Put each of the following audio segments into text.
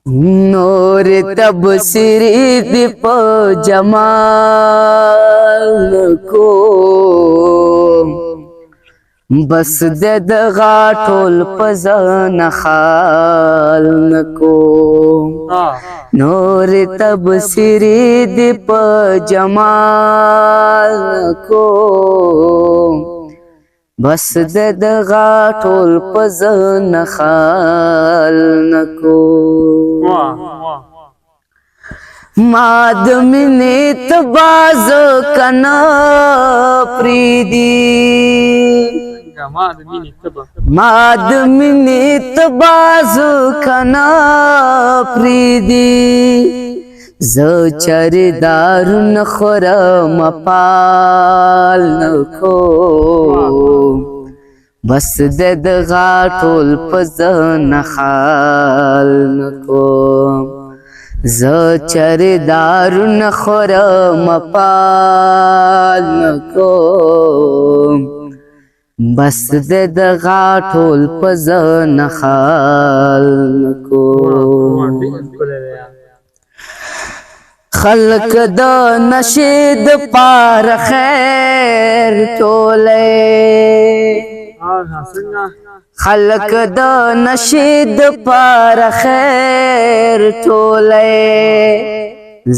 نور تبصری دی په جمال کو بس د غاټول پزن خال نکو نور تبصری دی په جمال کو بس د غاټول پزن خال نکو ماد منی تباز کنا پریدی ماد منی تباز کنا پریدی ز چردار نخورم پال نکو بس د غاټول پزن خال نکو ز چردار نخورم پال نکو بس د غاټول پزن خال نکو خلق د نشید پار خیر ټوله خلق د نشید پار خیر ټوله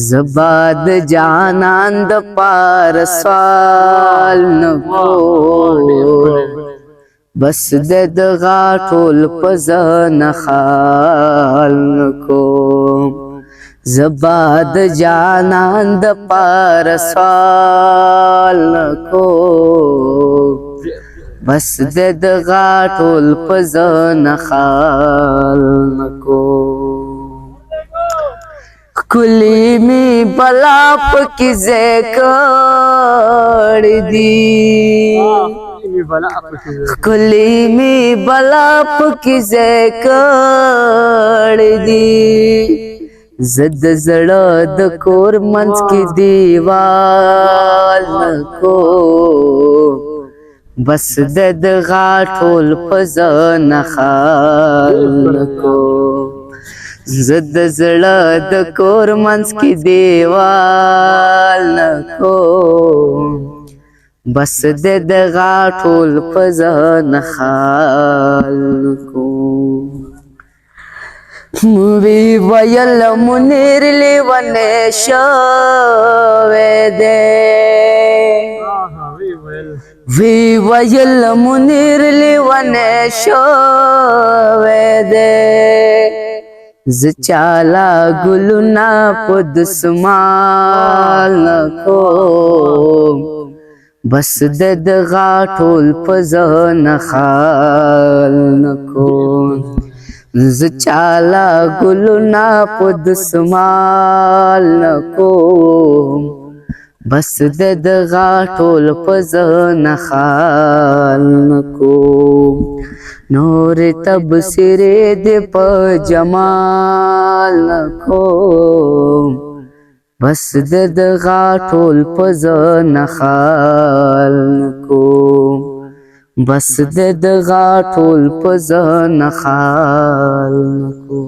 زباد جانان د پار سوال نکو بس د غاټول پزن خال نکو زباد جانان د پار سوال نکو بس د غاټول پزن خال نکو کلی می بلا پکی زکڑ دی کلی می بلا پکی زکڑ دی زد زړه د کور منځ کې دیوال نکو بس د غاټول پزن خال نکو زد زړه د کور منځ کې دیوال نکو بس د غاټول پزن خال نکو وی ویل منیر لیوانه شوه دے وی ویل منیر لیوانه شوه دے زچالا گلونا پد سمال نکو بس د غاټول پزن خال نکو زچالا گلونا پد سمال نکو بس د غاټول پزن خال نکو نور تبصری دی په جمال نکو بس د غاټول پزن خال نکو بس د غاټول پزن خال نکو